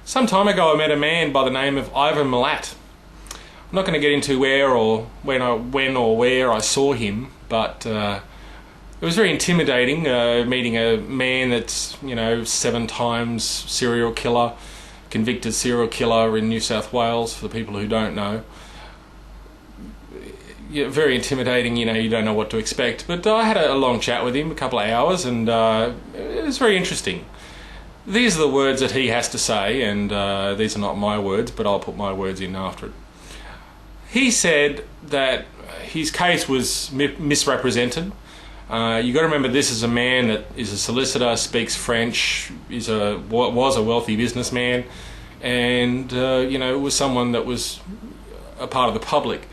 Some time ago I met a man by the name of Milat. I'm not going to get into where or when or where I saw him, but it was very intimidating meeting a man that's, 7 times serial killer, convicted serial killer in New South Wales, for the people who don't know. Yeah, very intimidating, you don't know what to expect. But I had a long chat with him, a couple of hours, and it was very interesting. These are the words that he has to say, and these are not my words, but I'll put my words in after it. He said that his case was misrepresented. You got to remember, this is a man that is a solicitor, speaks French, was a wealthy businessman, and was someone that was a part of the public.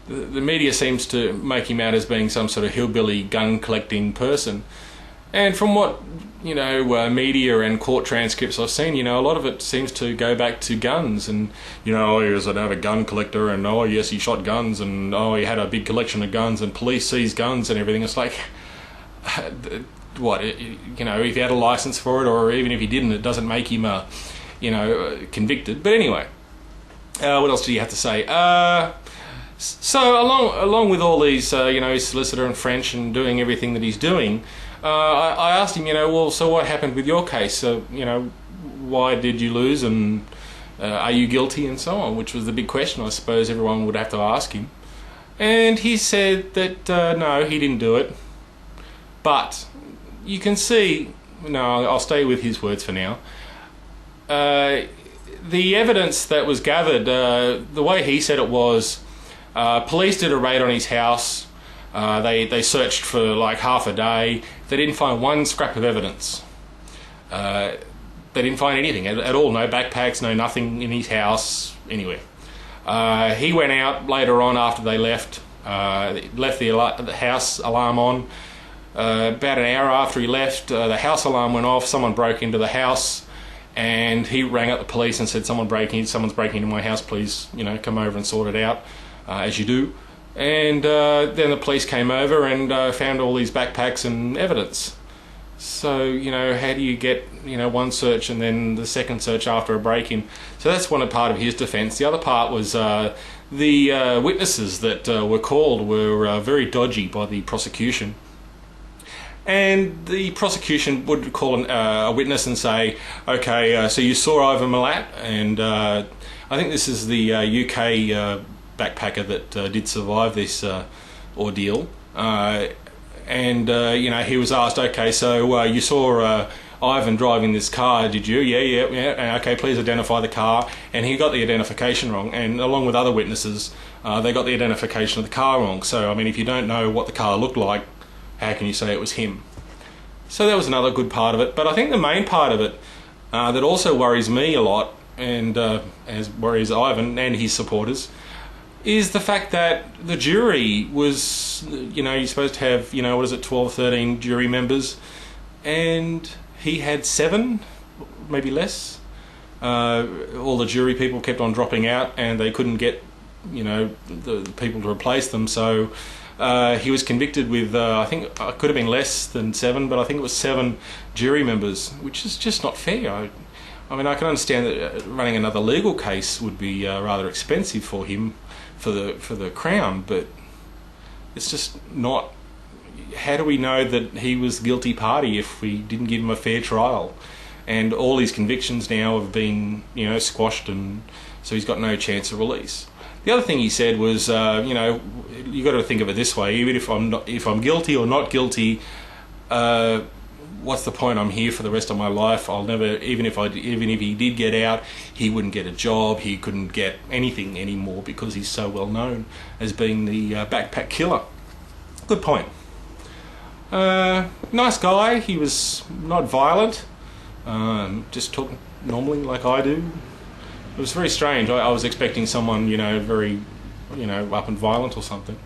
The media seems to make him out as being some sort of hillbilly gun collecting person, and from what media and court transcripts I've seen, a lot of it seems to go back to guns, and he was a gun collector, and oh yes, he shot guns, and oh, he had a big collection of guns, and police seized guns and everything. It's like, what, if he had a license for it, or even if he didn't, it doesn't make him convicted. But anyway, what else do you have to say? So along with all these, his solicitor and French and doing everything that he's doing, I asked him, well, so what happened with your case? Why did you lose, and are you guilty, and so on, which was the big question I suppose everyone would have to ask him. And he said that no, he didn't do it. But you can see, I'll stay with his words for now. The evidence that was gathered, the way he said it was, police did a raid on his house. They searched for like half a day. They didn't find one scrap of evidence. They didn't find anything at all. No backpacks, no nothing in his house, anywhere. He went out later on after they left the house alarm on. About an hour after he left, the house alarm went off. Someone broke into the house, and he rang up the police and said, someone's breaking into my house, please, come over and sort it out, as you do. And then the police came over and found all these backpacks and evidence. So, how do you get, one search and then the second search after a break-in? So that's one part of his defence. The other part was the witnesses that were called were very dodgy by the prosecution. And the prosecution would call a witness and say, okay, so you saw Milat, and I think this is the UK backpacker that did survive this ordeal, and he was asked, okay, so you saw Ivan driving this car, did you? Yeah, okay, please identify the car. And he got the identification wrong, and along with other witnesses, they got the identification of the car wrong. So I mean, if you don't know what the car looked like, how can you say it was him? So that was another good part of it. But I think the main part of it that also worries me a lot, and as worries Ivan and his supporters, is the fact that the jury was, you're supposed to have, 12, 13 jury members, and he had 7, maybe less. All the jury people kept on dropping out, and they couldn't get, the people to replace them, so he was convicted with, I think it could have been less than 7, but I think it was 7 jury members, which is just not fair. I mean, I can understand that running another legal case would be rather expensive for him, for the Crown, but it's just not. How do we know that he was guilty party if we didn't give him a fair trial? And all his convictions now have been, squashed, and so he's got no chance of release. The other thing he said was, you got to think of it this way: even if I'm guilty or not guilty, what's the point? I'm here for the rest of my life. I'll never, even if he did get out, he wouldn't get a job. He couldn't get anything anymore because he's so well known as being the backpack killer. Good point. Nice guy. He was not violent. Just talking normally like I do. It was very strange. I was expecting someone, very, up and violent or something.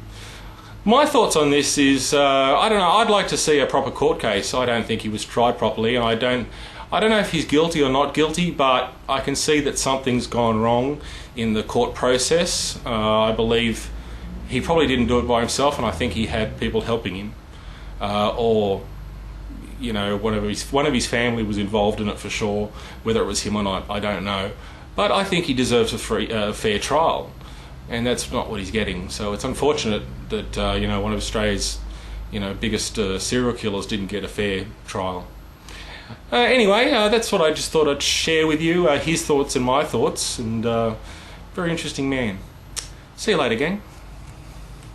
My thoughts on this is, I don't know, I'd like to see a proper court case. I don't think he was tried properly, and I don't know if he's guilty or not guilty, but I can see that something's gone wrong in the court process. I believe he probably didn't do it by himself, and I think he had people helping him. Or you know, one of his family was involved in it for sure. Whether it was him or not, I don't know. But I think he deserves a fair trial, and that's not what he's getting. So it's unfortunate that you know, one of Australia's, you know, biggest serial killers didn't get a fair trial. Anyway, that's what I just thought I'd share with you, his thoughts and my thoughts, and very interesting man. See you later, gang.